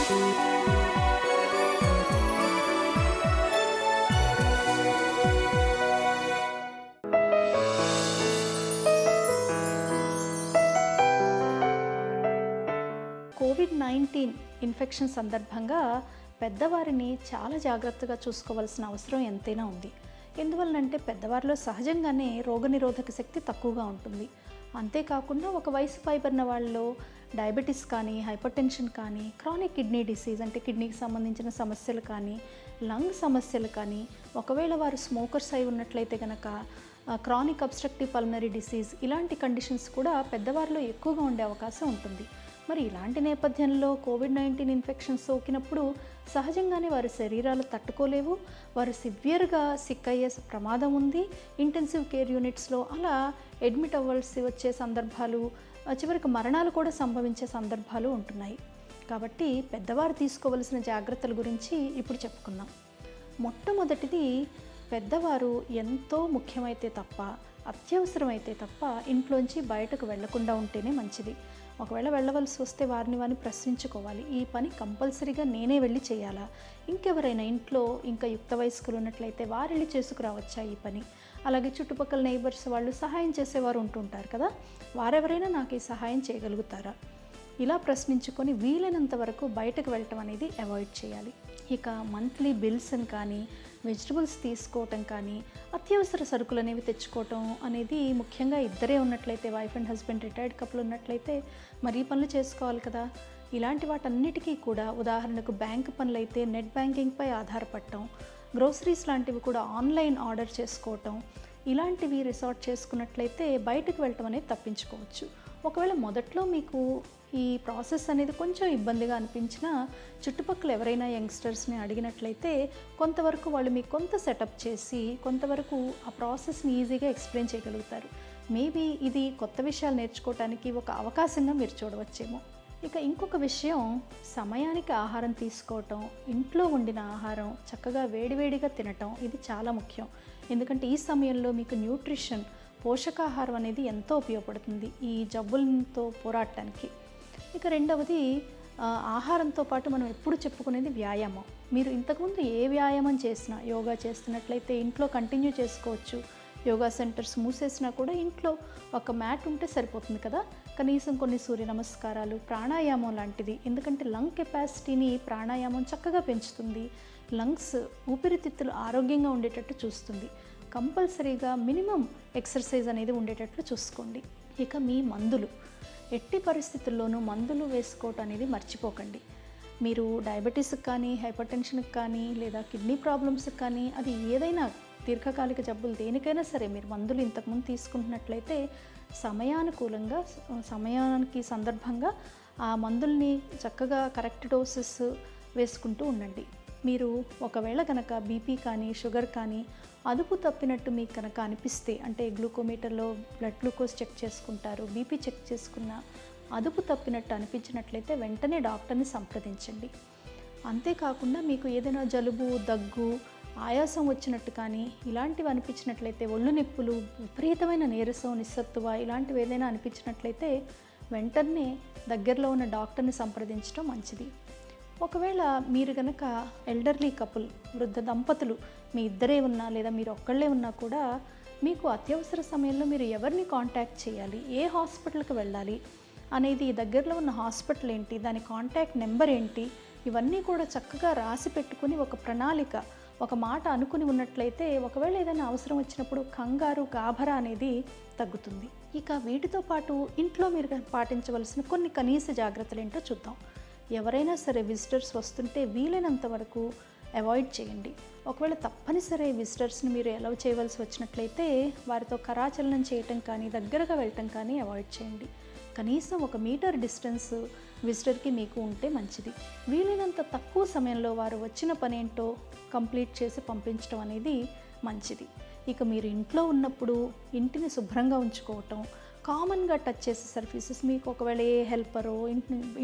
COVID-19 infection సందర్భంగా పెద్దవారిని చాలా జాగ్రత్తగా చూసుకోవాల్సిన అవసరం ఎంతైనా ఉంది. ఎందువల్లంటే పెద్దవారిలో సహజంగానే రోగనిరోధక శక్తి తక్కువగా ఉంటుంది. అంతేకాకుండా ఒక వయసు పైబడిన వాళ్ళలో డయాబెటీస్ కానీ, హైపర్టెన్షన్ కానీ, క్రానిక్ కిడ్నీ డిసీజ్ అంటే కిడ్నీకి సంబంధించిన సమస్యలు కానీ, లంగ్ సమస్యలు కానీ, ఒకవేళ వారు స్మోకర్స్ అయి ఉన్నట్లయితే కనుక క్రానిక్ అబ్స్ట్రక్టివ్ పల్మనరీ డిసీజ్ ఇలాంటి కండిషన్స్ కూడా పెద్దవారిలో ఎక్కువగా ఉండే అవకాశం ఉంటుంది. మరి ఇలాంటి నేపథ్యంలో కోవిడ్-19 ఇన్ఫెక్షన్ సోకినప్పుడు సహజంగానే వారి శరీరాలు తట్టుకోలేవు, వారు సివియర్గా సిక్ అయ్యే ప్రమాదం ఉంది. ఇంటెన్సివ్ కేర్ యూనిట్స్లో అలా అడ్మిట్ అవ్వాల్సి వచ్చే సందర్భాలు, చివరికి మరణాలు కూడా సంభవించే సందర్భాలు ఉంటున్నాయి. కాబట్టి పెద్దవారు తీసుకోవలసిన జాగ్రత్తల గురించి ఇప్పుడు చెప్పుకుందాం. మొట్టమొదటిది, పెద్దవారు ఎంతో ముఖ్యమైతే తప్ప, అత్యవసరమైతే తప్ప ఇంట్లోంచి బయటకు వెళ్లకుండా ఉంటేనే మంచిది. ఒకవేళ వెళ్ళవలసి వస్తే వారిని ప్రశ్నించుకోవాలి. ఈ పని కంపల్సరీగా నేనే వెళ్ళి చేయాలా, ఇంకెవరైనా ఇంట్లో ఇంకా యుక్త వయస్కులు ఉన్నట్లయితే వారు వెళ్ళి చేసుకురావచ్చా ఈ పని. అలాగే చుట్టుపక్కల నైబర్స్ వాళ్ళు సహాయం చేసేవారు ఉంటుంటారు కదా, వారెవరైనా నాకు ఈ సహాయం చేయగలుగుతారా, ఇలా ప్రశ్నించుకొని వీలైనంత వరకు బయటకు వెళ్ళటం అనేది అవాయిడ్ చేయాలి. ఇక మంత్లీ బిల్స్ని కానీ, వెజిటబుల్స్ తీసుకోవటం కానీ, అత్యవసర సరుకులు అనేవి తెచ్చుకోవటం అనేది ముఖ్యంగా ఇద్దరే ఉన్నట్లయితే, wife and husband retired couple ఉన్నట్లయితే మరీ పనులు చేసుకోవాలి కదా. ఇలాంటి వాటన్నిటికీ కూడా, ఉదాహరణకు బ్యాంక్ పనులు అయితే నెట్ బ్యాంకింగ్పై ఆధారపడటం, గ్రోసరీస్ లాంటివి కూడా ఆన్లైన్ ఆర్డర్ చేసుకోవటం, ఇలాంటివి రిసార్ట్ చేసుకున్నట్లయితే బయటకు వెళ్ళటం అనేది తప్పించుకోవచ్చు. ఒకవేళ మొదట్లో మీకు ఈ ప్రాసెస్ అనేది కొంచెం ఇబ్బందిగా అనిపించినా చుట్టుపక్కల ఎవరైనా యంగ్స్టర్స్ని అడిగినట్లయితే కొంతవరకు వాళ్ళు మీకు కొంత సెటప్ చేసి కొంతవరకు ఆ ప్రాసెస్ని ఈజీగా ఎక్స్ప్లెయిన్ చేయగలుగుతారు. మేబీ ఇది కొత్త విషయాలు నేర్చుకోవడానికి ఒక అవకాశంగా మీరు చూడవచ్చేమో. ఇక ఇంకొక విషయం, సమయానికి ఆహారం తీసుకోవటం, ఇంట్లో వండిన ఆహారం చక్కగా వేడివేడిగా తినటం, ఇది చాలా ముఖ్యం. ఎందుకంటే ఈ సమయంలో మీకు న్యూట్రిషన్, పోషకాహారం అనేది ఎంతో ఉపయోగపడుతుంది ఈ జబ్బులతో పోరాడటానికి. ఇక రెండవది, ఆహారంతో పాటు మనం ఎప్పుడు చెప్పుకునేది వ్యాయామం. మీరు ఇంతకుముందు ఏ వ్యాయామం చేసినా, యోగా చేస్తున్నట్లయితే ఇంట్లో కంటిన్యూ చేసుకోవచ్చు. యోగా సెంటర్స్ మూసేసినా కూడా ఇంట్లో ఒక మ్యాట్ ఉంటే సరిపోతుంది కదా. కనీసం కొన్ని సూర్య నమస్కారాలు, ప్రాణాయామం లాంటిది. ఎందుకంటే లంగ్ కెపాసిటీని ప్రాణాయామం చక్కగా పెంచుతుంది. లంగ్స్, ఊపిరితిత్తులు ఆరోగ్యంగా ఉండేటట్టు చూస్తుంది. కంపల్సరీగా మినిమం ఎక్సర్సైజ్ అనేది ఉండేటట్లు చూసుకోండి. ఇక మీ మందులు, ఎట్టి పరిస్థితుల్లోనూ మందులు వేసుకోవటం అనేది మర్చిపోకండి. మీరు డయాబెటీస్కి కానీ, హైపర్టెన్షన్కి కానీ, లేదా కిడ్నీ ప్రాబ్లమ్స్కి కానీ, అది ఏదైనా దీర్ఘకాలిక జబ్బులు దేనికైనా సరే మీరు మందులు ఇంతకుముందు తీసుకుంటున్నట్లయితే సమయానుకూలంగా, సమయానికి సందర్భంగా ఆ మందుల్ని చక్కగా కరెక్ట్ డోసెస్ వేసుకుంటూ ఉండండి. మీరు ఒకవేళ కనుక బీపీ కానీ, షుగర్ కానీ అదుపు తప్పినట్టు మీకు కనుక అనిపిస్తే, అంటే గ్లూకోమీటర్లో బ్లడ్ గ్లూకోజ్ చెక్ చేసుకుంటారు, బీపీ చెక్ చేసుకున్న అదుపు తప్పినట్టు అనిపించినట్లయితే వెంటనే డాక్టర్ని సంప్రదించండి. అంతేకాకుండా మీకు ఏదైనా జలుబు, దగ్గు, ఆయాసం వచ్చినట్టు కానీ ఇలాంటివి అనిపించినట్లయితే, ఒళ్ళు నొప్పులు, విపరీతమైన నీరసం, నిస్సత్తువ ఇలాంటివి ఏదైనా అనిపించినట్లయితే వెంటనే దగ్గరలో ఉన్న డాక్టర్ని సంప్రదించడం మంచిది. ఒకవేళ మీరు కనుక ఎల్డర్లీ కపుల్, వృద్ధ దంపతులు మీ ఇద్దరే ఉన్నా లేదా మీరు ఒక్కళ్ళే ఉన్నా కూడా మీకు అత్యవసర సమయంలో మీరు ఎవరిని కాంటాక్ట్ చేయాలి, ఏ హాస్పిటల్కి వెళ్ళాలి అనేది, దగ్గరలో ఉన్న హాస్పిటల్ ఏంటి, దాని కాంటాక్ట్ నెంబర్ ఏంటి, ఇవన్నీ కూడా చక్కగా రాసి పెట్టుకుని ఒక ప్రణాళిక, ఒక మాట అనుకుని ఉన్నట్లయితే ఒకవేళ ఏదైనా అవసరం వచ్చినప్పుడు కంగారు, గాభరా అనేది తగ్గుతుంది. ఇక వీటితో పాటు ఇంట్లో మీరు పాటించవలసిన కొన్ని కనీస జాగ్రత్తలు ఏంటో చూద్దాం. ఎవరైనా సరే విజిటర్స్ వస్తుంటే వీలైనంత వరకు అవాయిడ్ చేయండి. ఒకవేళ తప్పనిసరి విజిటర్స్ని మీరు అలౌ చేయవలసి వచ్చినట్లయితే వారితో కరాచలనం చేయటం కానీ, దగ్గరగా వెళ్ళటం కానీ అవాయిడ్ చేయండి. కనీసం 1 మీటర్ డిస్టెన్స్ విజిటర్కి మీకు ఉంటే మంచిది. వీలైనంత తక్కువ సమయంలో వారు వచ్చిన పనేంటో కంప్లీట్ చేసి పంపించడం అనేది మంచిది. ఇక మీరు ఇంట్లో ఉన్నప్పుడు ఇంటిని శుభ్రంగా ఉంచుకోవటం, కామన్గా టచ్ చేసే సర్ఫీసెస్, మీకు ఒకవేళ ఏ హెల్పరో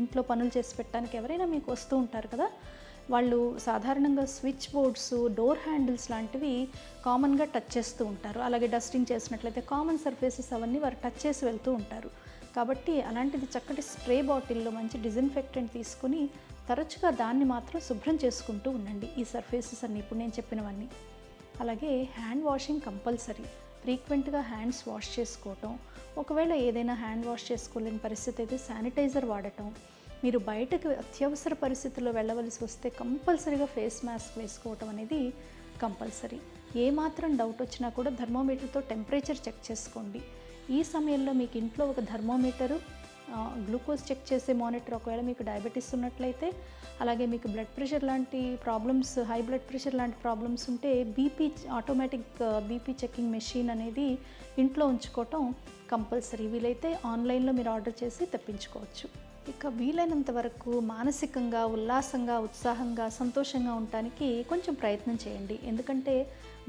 ఇంట్లో పనులు చేసి పెట్టడానికి ఎవరైనా మీకు వస్తూ ఉంటారు కదా, వాళ్ళు సాధారణంగా స్విచ్ బోర్డ్స్, డోర్ హ్యాండిల్స్ లాంటివి కామన్గా టచ్ చేస్తూ ఉంటారు. అలాగే డస్టింగ్ చేసినట్లయితే కామన్ సర్ఫేసెస్ అవన్నీ వారు టచ్ చేసి వెళ్తూ ఉంటారు. కాబట్టి అలాంటిది చక్కటి స్ప్రే బాటిల్లో మంచి డిజిన్ఫెక్టెంట్ తీసుకుని తరచుగా దాన్ని మాత్రం శుభ్రం చేసుకుంటూ ఉండండి, ఈ సర్ఫేసెస్ అన్నీ ఇప్పుడు నేను చెప్పినవన్నీ. అలాగే హ్యాండ్ వాషింగ్ కంపల్సరీ, ఫ్రీక్వెంట్గా హ్యాండ్స్ వాష్ చేసుకోవటం. ఒకవేళ ఏదైనా హ్యాండ్ వాష్ చేసుకోలేని పరిస్థితి అయితే శానిటైజర్ వాడటం. మీరు బయటకు అత్యవసర పరిస్థితుల్లో వెళ్ళవలసి వస్తే కంపల్సరీగా ఫేస్ మాస్క్ వేసుకోవటం అనేది కంపల్సరీ. ఏమాత్రం డౌట్ వచ్చినా కూడా థర్మోమీటర్తో టెంపరేచర్ చెక్ చేసుకోండి. ఈ సమయంలో మీకు ఇంట్లో ఒక థర్మోమీటరు, గ్లూకోజ్ చెక్ చేసే మానిటర్, ఒకవేళ మీకు డయాబెటీస్ ఉన్నట్లయితే, అలాగే మీకు బ్లడ్ ప్రెషర్ లాంటి ప్రాబ్లమ్స్, హై బ్లడ్ ప్రెషర్ లాంటి ప్రాబ్లమ్స్ ఉంటే ఆటోమేటిక్ బీపీ చెకింగ్ మెషిన్ అనేది ఇంట్లో ఉంచుకోవటం కంపల్సరీ. వీలైతే ఆన్లైన్లో మీరు ఆర్డర్ చేసి తెప్పించుకోవచ్చు. ఇక వీలైనంత వరకు మానసికంగా, ఉల్లాసంగా, ఉత్సాహంగా, సంతోషంగా ఉండటానికి కొంచెం ప్రయత్నం చేయండి. ఎందుకంటే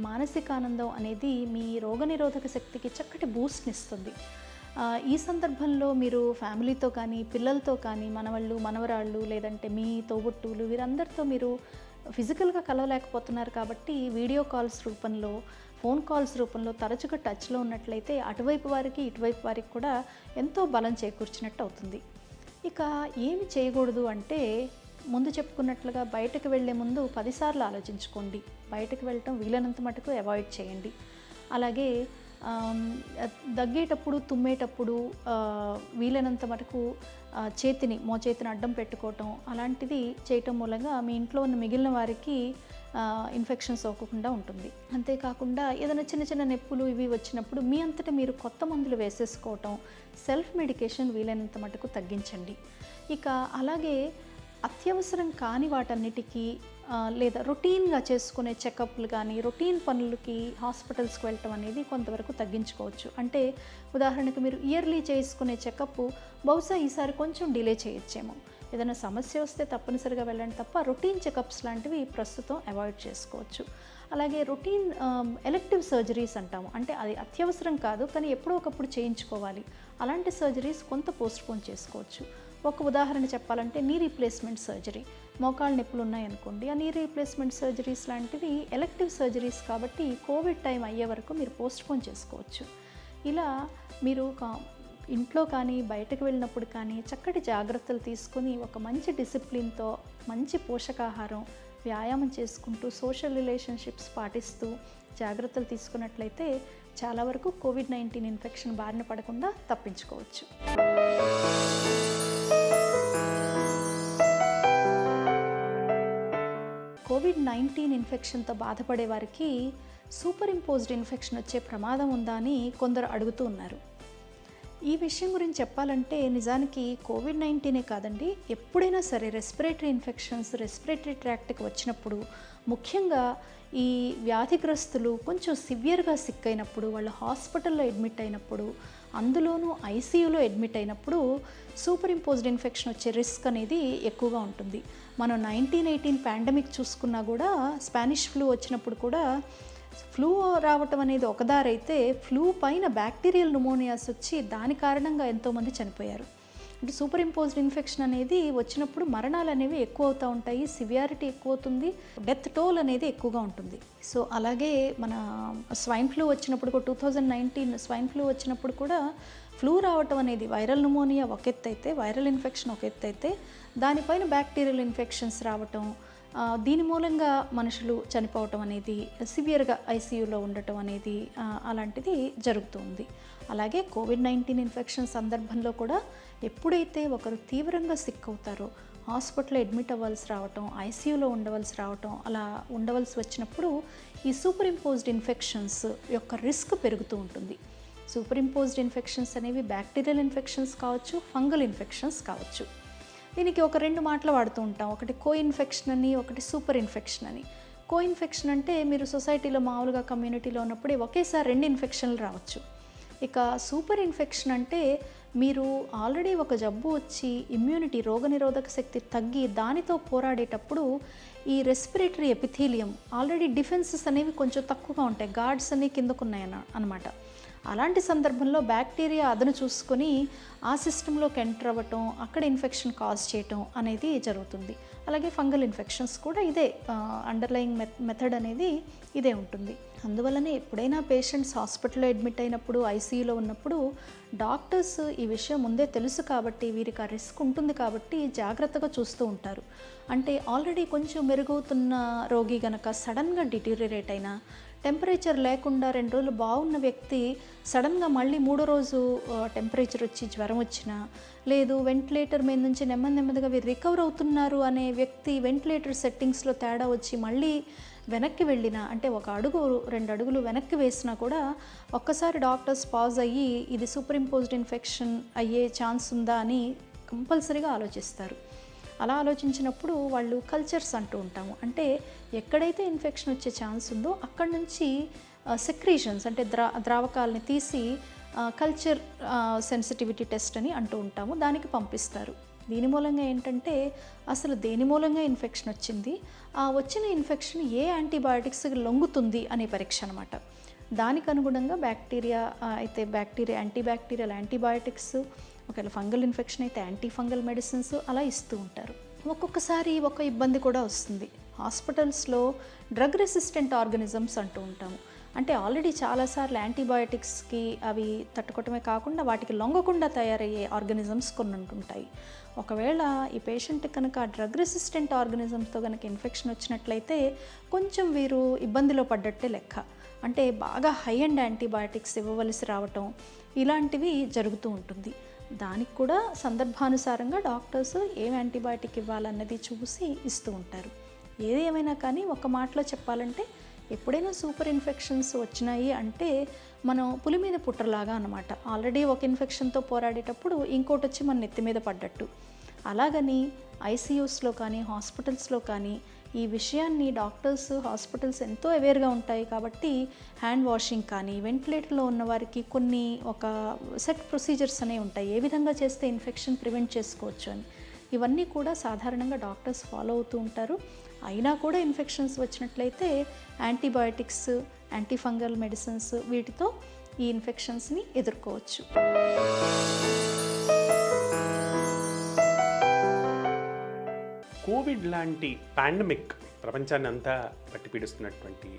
మానసిక ఆనందం అనేది మీ రోగనిరోధక శక్తికి చక్కటి బూస్ట్ని ఇస్తుంది. ఈ సందర్భంలో మీరు ఫ్యామిలీతో కానీ, పిల్లలతో కానీ, మనవళ్ళు, మనవరాళ్ళు, లేదంటే మీ తోబుట్టువులు, వీరందరితో మీరు ఫిజికల్గా కలవలేకపోతున్నారు కాబట్టి వీడియో కాల్స్ రూపంలో, ఫోన్ కాల్స్ రూపంలో తరచుగా టచ్లో ఉన్నట్లయితే అటువైపు వారికి, ఇటువైపు వారికి కూడా ఎంతో బలం చేకూర్చినట్టు అవుతుంది. ఇక ఏమి చేయకూడదు అంటే, ముందు చెప్పుకున్నట్లుగా బయటకు వెళ్ళే ముందు 10 సార్లు ఆలోచించుకోండి. బయటకు వెళ్ళటం వీలైనంత మటుకు అవాయిడ్ చేయండి. అలాగే దగ్గేటప్పుడు, తుమ్మేటప్పుడు వీలైనంత మటుకు మోచేతిని అడ్డం పెట్టుకోవటం అలాంటిది చేయటం మూలంగా మీ ఇంట్లో ఉన్న మిగిలిన వారికి ఇన్ఫెక్షన్ సోకకుండా ఉంటుంది. అంతేకాకుండా ఏదైనా చిన్న చిన్న నొప్పులు ఇవి వచ్చినప్పుడు మీ అంతటా మీరు కొత్త మందులు వేసేసుకోవటం, సెల్ఫ్ మెడికేషన్ వీలైనంత మటుకు తగ్గించండి. ఇక అలాగే అత్యవసరం కాని వాటన్నిటికీ లేదా రొటీన్గా చేసుకునే చెకప్లు కానీ, రొటీన్ పనులకి హాస్పిటల్స్కి వెళ్ళటం అనేది కొంతవరకు తగ్గించుకోవచ్చు. అంటే ఉదాహరణకు మీరు ఇయర్లీ చేసుకునే చెకప్ బహుశా ఈసారి కొంచెం డిలే చేయొచ్చేమో. ఏదైనా సమస్య వస్తే తప్పనిసరిగా వెళ్ళండి తప్ప రొటీన్ చెకప్స్ లాంటివి ప్రస్తుతం అవాయిడ్ చేసుకోవచ్చు. అలాగే రొటీన్ ఎలెక్టివ్ సర్జరీస్ అంటాము, అంటే అది అత్యవసరం కాదు కానీ ఎప్పుడో ఒకప్పుడు చేయించుకోవాలి. అలాంటి సర్జరీస్ కొంత పోస్ట్పోన్ చేసుకోవచ్చు. ఒక ఉదాహరణ చెప్పాలంటే నీ రీప్లేస్మెంట్ సర్జరీ, మోకాళ్ళ నొప్పులు ఉన్నాయనుకోండి, ఆ నీ రీప్లేస్మెంట్ సర్జరీస్ లాంటివి ఎలెక్టివ్ సర్జరీస్ కాబట్టి కోవిడ్ టైం అయ్యే వరకు మీరు పోస్ట్పోన్ చేసుకోవచ్చు. ఇలా మీరు ఇంట్లో కానీ, బయటకు వెళ్ళినప్పుడు కానీ చక్కటి జాగ్రత్తలు తీసుకొని ఒక మంచి డిసిప్లిన్తో, మంచి పోషకాహారం, వ్యాయామం చేసుకుంటూ, సోషల్ రిలేషన్షిప్స్ పాటిస్తూ జాగ్రత్తలు తీసుకున్నట్లయితే చాలా వరకు కోవిడ్-19 ఇన్ఫెక్షన్ బారిన పడకుండా తప్పించుకోవచ్చు. కోవిడ్-19 ఇన్ఫెక్షన్తో బాధపడే వారికి సూపర్ ఇంపోజ్డ్ ఇన్ఫెక్షన్ వచ్చే ప్రమాదం ఉందా అని కొందరు అడుగుతూ ఉన్నారు. ఈ విషయం గురించి చెప్పాలంటే నిజానికి కోవిడ్-19 కాదండి, ఎప్పుడైనా సరే రెస్పిరేటరీ ఇన్ఫెక్షన్స్, రెస్పిరేటరీ ట్రాక్ట్కి వచ్చినప్పుడు, ముఖ్యంగా ఈ వ్యాధిగ్రస్తులు కొంచెం సివియర్గా సిక్ అయినప్పుడు, వాళ్ళు హాస్పిటల్లో అడ్మిట్ అయినప్పుడు, అందులోనూ ఐసీయూలో అడ్మిట్ అయినప్పుడు సూపర్ ఇంపోజ్డ్ ఇన్ఫెక్షన్ వచ్చే రిస్క్ అనేది ఎక్కువగా ఉంటుంది. మనం 1918 పాండమిక్ చూసుకున్నా కూడా, స్పానిష్ ఫ్లూ వచ్చినప్పుడు కూడా ఫ్లూ రావటం అనేది ఒకదారైతే, ఫ్లూ పైన బ్యాక్టీరియల్ న్యూమోనియాస్ వచ్చి దాని కారణంగా ఎంతోమంది చనిపోయారు. అంటే సూపర్ ఇంపోజ్డ్ ఇన్ఫెక్షన్ అనేది వచ్చినప్పుడు మరణాలు అనేవి ఎక్కువ అవుతూ ఉంటాయి, సివియారిటీ ఎక్కువ అవుతుంది, డెత్ టోల్ అనేది ఎక్కువగా ఉంటుంది. సో అలాగే మన స్వైన్ ఫ్లూ వచ్చినప్పుడు కూడా, 2019 స్వైన్ ఫ్లూ వచ్చినప్పుడు కూడా ఫ్లూ రావటం అనేది, వైరల్ న్యూమోనియా ఒక ఎత్తు అయితే, వైరల్ ఇన్ఫెక్షన్ ఒక ఎత్తు అయితే, దానిపైన బ్యాక్టీరియల్ ఇన్ఫెక్షన్స్ రావటం, దీని మూలంగా మనుషులు చనిపోవటం అనేది, సివియర్గా ఐసీయూలో ఉండటం అనేది అలాంటిది జరుగుతుంది. అలాగే కోవిడ్-19 ఇన్ఫెక్షన్ సందర్భంలో కూడా ఎప్పుడైతే ఒకరు తీవ్రంగా సిక్ అవుతారో, హాస్పిటల్లో అడ్మిట్ అవ్వాల్సి రావటం, ఐసీయూలో ఉండవలసి రావటం, అలా ఉండవలసి వచ్చినప్పుడు ఈ సూపర్ ఇంపోజ్డ్ ఇన్ఫెక్షన్స్ యొక్క రిస్క్ పెరుగుతూ ఉంటుంది. సూపర్ ఇంపోజ్డ్ ఇన్ఫెక్షన్స్ అనేవి బ్యాక్టీరియల్ ఇన్ఫెక్షన్స్ కావచ్చు, ఫంగల్ ఇన్ఫెక్షన్స్ కావచ్చు. దీనికి ఒక 2 మాటలు వాడుతూ ఉంటాం, ఒకటి కో ఇన్ఫెక్షన్ అని, ఒకటి సూపర్ ఇన్ఫెక్షన్ అని. కో ఇన్ఫెక్షన్ అంటే మీరు సొసైటీలో మామూలుగా కమ్యూనిటీలో ఉన్నప్పుడే ఒకేసారి 2 ఇన్ఫెక్షన్లు రావచ్చు. ఇక సూపర్ ఇన్ఫెక్షన్ అంటే మీరు ఆల్రెడీ ఒక జబ్బు వచ్చి ఇమ్యూనిటీ, రోగనిరోధక శక్తి తగ్గి దానితో పోరాడేటప్పుడు ఈ రెస్పిరేటరీ ఎపిథీలియం, ఆల్రెడీ డిఫెన్సెస్ అనేవి కొంచెం తక్కువగా ఉంటాయి, గార్డ్స్ అనేవి కిందకున్నాయి అన్నమాట. అలాంటి సందర్భంలో బ్యాక్టీరియా అదను చూసుకొని ఆ సిస్టంలోకి ఎంటర్ అవ్వటం, అక్కడ ఇన్ఫెక్షన్ కాజ్ చేయటం అనేది జరుగుతుంది. అలాగే ఫంగల్ ఇన్ఫెక్షన్స్ కూడా ఇదే అండర్లయింగ్ మెథడ్ అనేది ఇదే ఉంటుంది. అందువల్లనే ఎప్పుడైనా పేషెంట్స్ హాస్పిటల్లో అడ్మిట్ అయినప్పుడు, ఐసీయూలో ఉన్నప్పుడు డాక్టర్స్ ఈ విషయం ముందే తెలుసు కాబట్టి, వీరికి ఆ రిస్క్ ఉంటుంది కాబట్టి జాగ్రత్తగా చూస్తూ ఉంటారు. అంటే ఆల్రెడీ కొంచెం మెరుగవుతున్న రోగి గనక సడన్గా డిటీరియరేట్ అయినా, టెంపరేచర్ లేకుండా 2 రోజులు బాగున్న వ్యక్తి సడన్గా మళ్ళీ మూడో రోజు టెంపరేచర్ వచ్చి జ్వరం వచ్చినా, లేదు వెంటిలేటర్ మీద నుంచి నెమ్మదిగా వీరు రికవర్ అవుతున్నారు అనే వ్యక్తి వెంటిలేటర్ సెట్టింగ్స్లో తేడా వచ్చి మళ్ళీ వెనక్కి వెళ్ళినా, అంటే 1 అడుగు 2 అడుగులు వెనక్కి వేసినా కూడా ఒక్కసారి డాక్టర్స్ పాజ్ అయ్యి ఇది సూపర్ ఇంపోజ్డ్ ఇన్ఫెక్షన్ అయ్యే ఛాన్స్ ఉందా అని కంపల్సరీగా ఆలోచిస్తారు. అలా ఆలోచించినప్పుడు వాళ్ళు కల్చర్స్ అంటూ ఉంటాము. అంటే ఎక్కడైతే ఇన్ఫెక్షన్ వచ్చే ఛాన్స్ ఉందో అక్కడ నుంచి సెక్రీషన్స్ అంటే ద్రావకాలని తీసి కల్చర్ సెన్సిటివిటీ టెస్ట్ అని అంటూ ఉంటాము, దానికి పంపిస్తారు. దీని మూలంగా ఏంటంటే అసలు దేని మూలంగా ఇన్ఫెక్షన్ వచ్చింది, ఆ వచ్చిన ఇన్ఫెక్షన్ ఏ యాంటీబయాటిక్స్కి లొంగుతుంది అనే పరీక్ష అనమాట. దానికి అనుగుణంగా బ్యాక్టీరియా అయితే బ్యాక్టీరియా యాంటీబ్యాక్టీరియల్ యాంటీబయాటిక్స్, ఒకవేళ ఫంగల్ ఇన్ఫెక్షన్ అయితే యాంటీ ఫంగల్ మెడిసిన్స్ అలా ఇస్తూ ఉంటారు. ఒక్కొక్కసారి ఒక ఇబ్బంది కూడా వస్తుంది. హాస్పిటల్స్లో డ్రగ్ రెసిస్టెంట్ ఆర్గానిజమ్స్ అంటూ ఉంటాము. అంటే ఆల్రెడీ చాలాసార్లు యాంటీబయాటిక్స్కి అవి తట్టుకోవటమే కాకుండా వాటికి లొంగకుండా తయారయ్యే ఆర్గానిజమ్స్ కొన్ని ఉంటుంటాయి. ఒకవేళ ఈ పేషెంట్ కనుక డ్రగ్ రెసిస్టెంట్ ఆర్గానిజమ్స్తో కనుక ఇన్ఫెక్షన్ వచ్చినట్లయితే కొంచెం వీరు ఇబ్బందిలో పడ్డట్టే లెక్క. అంటే బాగా హై అండ్ యాంటీబయాటిక్స్ ఇవ్వవలసి రావటం ఇలాంటివి జరుగుతూ ఉంటుంది. దానికి కూడా సందర్భానుసారంగా డాక్టర్స్ ఏం యాంటీబయాటిక్ ఇవ్వాలన్నది చూసి ఇస్తూ ఉంటారు. ఏది ఏమైనా కానీ ఒక మాటలో చెప్పాలంటే ఎప్పుడైనా సూపర్ ఇన్ఫెక్షన్స్ వచ్చినాయి అంటే మనం పులి మీద పుట్టలాగా అన్నమాట. ఆల్రెడీ ఒక ఇన్ఫెక్షన్తో పోరాడేటప్పుడు ఇంకోటి వచ్చి మన నెత్తి మీద పడ్డట్టు. అలాగని ఐసీయూస్లో కానీ హాస్పిటల్స్లో కానీ ఈ విషయాన్ని డాక్టర్స్ హాస్పిటల్స్ ఎంతో అవేర్గా ఉంటాయి కాబట్టి హ్యాండ్ వాషింగ్ కానీ వెంటిలేటర్లో ఉన్న వారికి కొన్ని ఒక సెట్ ప్రొసీజర్స్ అనేవి ఉంటాయి, ఏ విధంగా చేస్తే ఇన్ఫెక్షన్ ప్రివెంట్ చేసుకోవచ్చు అని. ఇవన్నీ కూడా సాధారణంగా డాక్టర్స్ ఫాలో అవుతూ ఉంటారు. అయినా కూడా ఇన్ఫెక్షన్స్ వచ్చినట్లయితే యాంటీబయాటిక్స్, యాంటీఫంగల్ మెడిసిన్స్ వీటితో ఈ ఇన్ఫెక్షన్స్ని ఎదుర్కోవచ్చు. కోవిడ్ లాంటి పాండమిక్ ప్రపంచాన్ని అంతా పట్టి పీడిస్తున్నటువంటి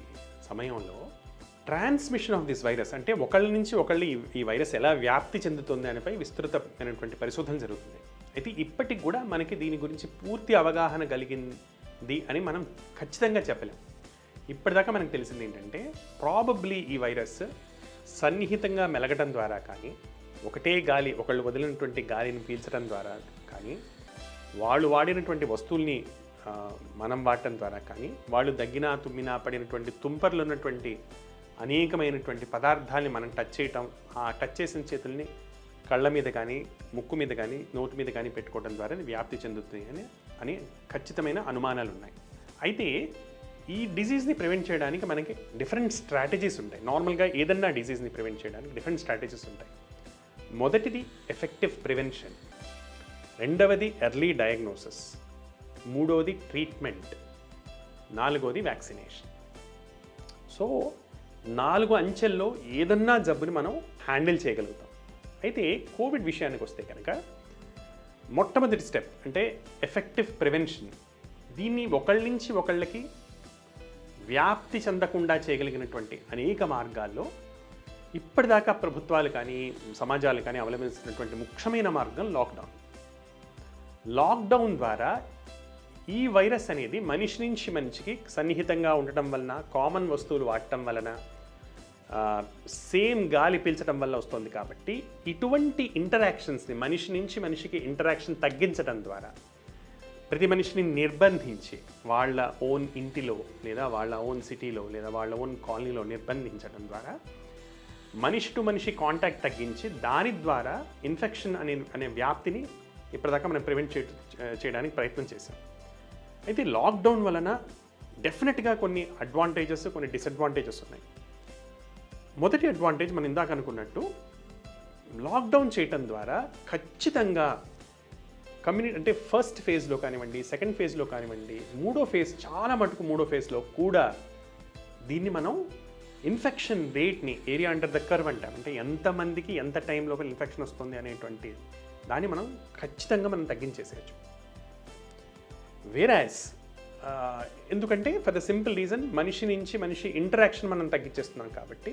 సమయంలో ట్రాన్స్మిషన్ ఆఫ్ దిస్ వైరస్ అంటే ఒకళ్ళ నుంచి ఒకళ్ళు ఈ వైరస్ ఎలా వ్యాప్తి చెందుతుంది అనిపై విస్తృతమైనటువంటి పరిశోధన జరుగుతుంది. అయితే ఇప్పటికి కూడా మనకి దీని గురించి పూర్తి అవగాహన కలిగింది అని మనం ఖచ్చితంగా చెప్పలేం. ఇప్పటిదాకా మనకు తెలిసింది ఏంటంటే ప్రాబబ్లీ ఈ వైరస్ సన్నిహితంగా మెలగటం ద్వారా కానీ, ఒకటే గాలి ఒకళ్ళు వదిలినటువంటి గాలిని పీల్చడం ద్వారా కానీ, వాళ్ళు వాడినటువంటి వస్తువుల్ని మనం వాడటం ద్వారా కానీ, వాళ్ళు దగ్గినా తుమ్మినా పడినటువంటి తుంపర్లు ఉన్నటువంటి అనేకమైనటువంటి పదార్థాలని మనం టచ్ చేయటం, ఆ టచ్ చేసిన చేతుల్ని కళ్ళ మీద కానీ, ముక్కు మీద కానీ, నోటి మీద కానీ పెట్టుకోవడం ద్వారా వ్యాప్తి చెందుతుంది అని ఖచ్చితమైన అనుమానాలు ఉన్నాయి. అయితే ఈ డిజీజ్ని ప్రివెంట్ చేయడానికి మనకి డిఫరెంట్ స్ట్రాటజీస్ ఉంటాయి. నార్మల్గా ఏదన్నా డిజీజ్ని ప్రివెంట్ చేయడానికి డిఫరెంట్ స్ట్రాటజీస్ ఉంటాయి. మొదటిది ఎఫెక్టివ్ ప్రివెన్షన్, రెండవది ఎర్లీ డయాగ్నోసిస్, మూడవది ట్రీట్మెంట్, నాలుగవది వ్యాక్సినేషన్. సో 4 అంచెల్లో ఏదన్నా జబ్బుని మనం హ్యాండిల్ చేయగలుగుతాం. అయితే కోవిడ్ విషయానికి వస్తే కనుక మొట్టమొదటి స్టెప్ అంటే ఎఫెక్టివ్ ప్రివెన్షన్. దీన్ని ఒకళ్ళ నుంచి ఒకళ్ళకి వ్యాప్తి చెందకుండా చేయగలిగినటువంటి అనేక మార్గాల్లో ఇప్పటిదాకా ప్రభుత్వాలు కానీ సమాజాలు కానీ అవలంబిస్తున్నటువంటి ముఖ్యమైన మార్గం లాక్డౌన్ ద్వారా ఈ వైరస్ అనేది మనిషి నుంచి మనిషికి సన్నిహితంగా ఉండటం వలన, కామన్ వస్తువులు వాడటం వలన, సేమ్ గాలి పీల్చడం వల్ల వస్తుంది. కాబట్టి ఇటువంటి ఇంటరాక్షన్స్ని మనిషి నుంచి మనిషికి ఇంటరాక్షన్ తగ్గించడం ద్వారా, ప్రతి మనిషిని నిర్బంధించి వాళ్ళ ఓన్ ఇంటిలో లేదా వాళ్ళ ఓన్ సిటీలో లేదా వాళ్ళ ఓన్ కాలనీలో నిర్బంధించడం ద్వారా మనిషి టు మనిషి కాంటాక్ట్ తగ్గించి దాని ద్వారా ఇన్ఫెక్షన్ అనే వ్యాప్తిని ఇప్పటిదాకా మనం ప్రివెంట్ చేయడానికి ప్రయత్నం చేశాం. అయితే లాక్డౌన్ వలన డెఫినెట్గా కొన్ని అడ్వాంటేజెస్, కొన్ని డిసడ్వాంటేజెస్ ఉన్నాయి. మొదటి అడ్వాంటేజ్ మనం ఇందాక అనుకున్నట్టు, లాక్డౌన్ చేయటం ద్వారా ఖచ్చితంగా కమ్యూనిటీ అంటే ఫస్ట్ ఫేజ్లో కానివ్వండి, సెకండ్ ఫేజ్లో కానివ్వండి, చాలా మటుకు మూడో ఫేజ్లో కూడా దీన్ని మనం ఇన్ఫెక్షన్ రేట్ని ఏరియా అండర్ ద కర్వ్ అంటాం. అంటే ఎంతమందికి ఎంత టైంలో ఇన్ఫెక్షన్ వస్తుంది అనేటువంటి దాన్ని మనం ఖచ్చితంగా తగ్గించేసేయచ్చు. వేరాస్ ఎందుకంటే ఫర్ ద సింపుల్ రీజన్ మనిషి నుంచి మనిషి ఇంటరాక్షన్ మనం తగ్గించేస్తున్నాం కాబట్టి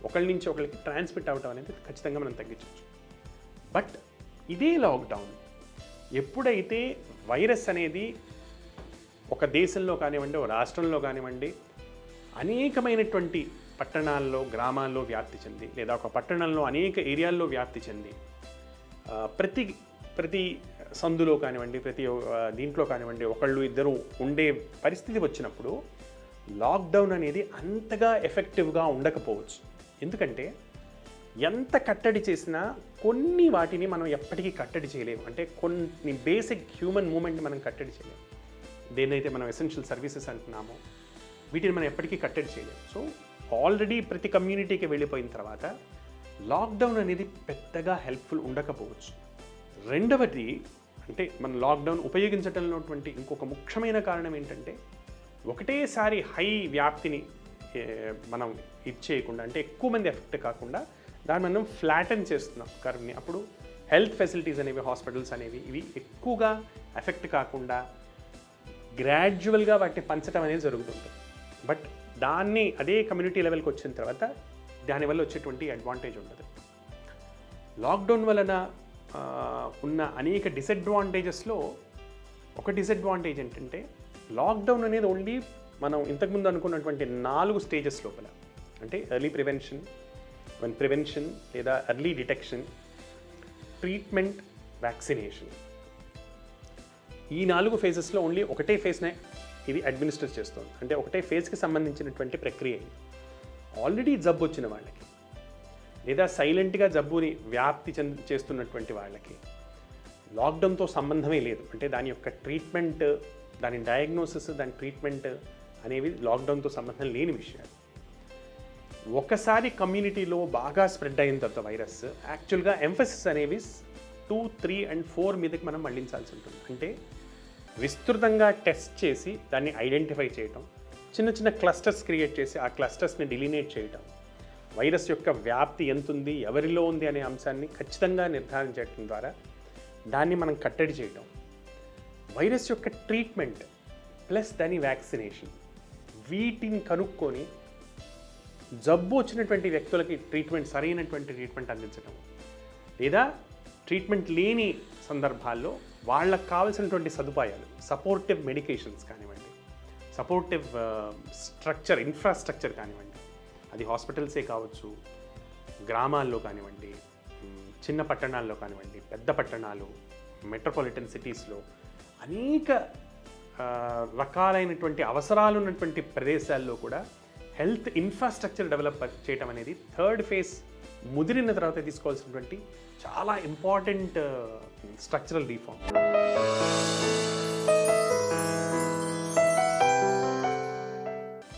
ఒకళ్ళ నుంచి ఒకరికి ట్రాన్స్మిట్ అవ్వడం అనేది ఖచ్చితంగా మనం తగ్గించవచ్చు. బట్ ఇదే లాక్డౌన్ ఎప్పుడైతే వైరస్ అనేది ఒక దేశంలో కానివ్వండి, ఒక రాష్ట్రంలో కానివ్వండి, అనేకమైనటువంటి పట్టణాల్లో, గ్రామాల్లో వ్యాప్తి చెంది, లేదా ఒక పట్టణంలో అనేక ఏరియాల్లో వ్యాప్తి చెంది ప్రతి సందులో కానివ్వండి, ప్రతి దీంట్లో కానివ్వండి ఒకళ్ళు ఇద్దరు ఉండే పరిస్థితి వచ్చినప్పుడు లాక్డౌన్ అనేది అంతగా ఎఫెక్టివ్గా ఉండకపోవచ్చు. ఎందుకంటే ఎంత కట్టడి చేసినా కొన్ని వాటిని మనం ఎప్పటికీ కట్టడి చేయలేము. అంటే కొన్ని బేసిక్ హ్యూమన్ మూమెంట్ని మనం కట్టడి చేయలేము. దేన్నైతే మనం ఎసెన్షియల్ సర్వీసెస్ అంటున్నామో వీటిని మనం ఎప్పటికీ కట్టడి చేయలేము. సో ఆల్రెడీ ప్రతి కమ్యూనిటీకి వెళ్ళిపోయిన తర్వాత లాక్డౌన్ అనేది పెద్దగా హెల్ప్ఫుల్ ఉండకపోవచ్చు. రెండవది అంటే మన లాక్డౌన్ ఉపయోగించడంలోటువంటి ఇంకొక ముఖ్యమైన కారణం ఏంటంటే ఒకటేసారి హై వ్యాప్తిని మనం చేయకుండా, అంటే ఎక్కువ మంది ఎఫెక్ట్ కాకుండా దాన్ని మనం ఫ్లాటన్ చేస్తున్నాం కర్వ్ని. అప్పుడు హెల్త్ ఫెసిలిటీస్ అనేవి, హాస్పిటల్స్ అనేవి ఇవి ఎక్కువగా ఎఫెక్ట్ కాకుండా గ్రాడ్యువల్గా వాటిని పంచడం అనేది జరుగుతుంది. బట్ దాన్ని అదే కమ్యూనిటీ లెవెల్కి వచ్చిన తర్వాత దానివల్ల వచ్చేటువంటి అడ్వాంటేజ్ ఉండదు. లాక్డౌన్ వలన ఉన్న అనేక డిసడ్వాంటేజెస్లో ఒక డిసడ్వాంటేజ్ ఏంటంటే లాక్డౌన్ అనేది ఓన్లీ మనం ఇంతకుముందు అనుకున్నటువంటి 4 స్టేజెస్ లోపల, అంటే ఎర్లీ ప్రివెన్షన్ లేదా ఎర్లీ డిటెక్షన్, ట్రీట్మెంట్, వ్యాక్సినేషన్, ఈ 4 ఫేజెస్లో ఓన్లీ ఒకటే ఫేజ్నే ఇది అడ్మినిస్టర్ చేస్తుంది. అంటే ఒకటే ఫేజ్కి సంబంధించినటువంటి ప్రక్రియ. ఆల్రెడీ జబ్బు వచ్చిన వాళ్ళకి లేదా సైలెంట్గా జబ్బుని వ్యాప్తి చేస్తున్నటువంటి వాళ్ళకి లాక్డౌన్తో సంబంధమే లేదు. అంటే దాని యొక్క ట్రీట్మెంట్, దాని డయాగ్నోసిస్, దాని ట్రీట్మెంట్ అనేవి లాక్డౌన్తో సంబంధం లేని విషయాలు. ఒకసారి కమ్యూనిటీలో బాగా స్ప్రెడ్ అయిన తర్వాత వైరస్ యాక్చువల్గా ఎంఫసిస్ అనేవి 2, 3 and 4 మీదకి మనం మళ్లించాల్సి ఉంటుంది. అంటే విస్తృతంగా టెస్ట్ చేసి దాన్ని ఐడెంటిఫై చేయటం, చిన్న చిన్న క్లస్టర్స్ క్రియేట్ చేసి ఆ క్లస్టర్స్ని డిలినేట్ చేయటం, వైరస్ యొక్క వ్యాప్తి ఎంత ఉంది, ఎవరిలో ఉంది అనే అంశాన్ని ఖచ్చితంగా నిర్ధారించడం ద్వారా దాన్ని మనం కట్టడి చేయటం, వైరస్ యొక్క ట్రీట్మెంట్ ప్లస్ దాని వ్యాక్సినేషన్, వీటిని కనుక్కొని జబ్బు వచ్చినటువంటి వ్యక్తులకి సరైనటువంటి ట్రీట్మెంట్ అందించడం, లేదా ట్రీట్మెంట్ లేని సందర్భాల్లో వాళ్ళకు కావాల్సినటువంటి సదుపాయాలు, సపోర్టివ్ మెడికేషన్స్ కానివ్వండి, సపోర్టివ్ ఇన్ఫ్రాస్ట్రక్చర్ కానివ్వండి, అది హాస్పిటల్సే కావచ్చు, గ్రామాల్లో కానివ్వండి, చిన్న పట్టణాల్లో కానివ్వండి, పెద్ద పట్టణాలు, మెట్రోపాలిటన్ సిటీస్లో అనేక రకాలైనటువంటి అవసరాలు ఉన్నటువంటి ప్రదేశాల్లో కూడా హెల్త్ ఇన్ఫ్రాస్ట్రక్చర్ డెవలప్ చేయటం అనేది థర్డ్ ఫేజ్ ముదిరిన తర్వాత తీసుకోవాల్సినటువంటి చాలా important structural reform.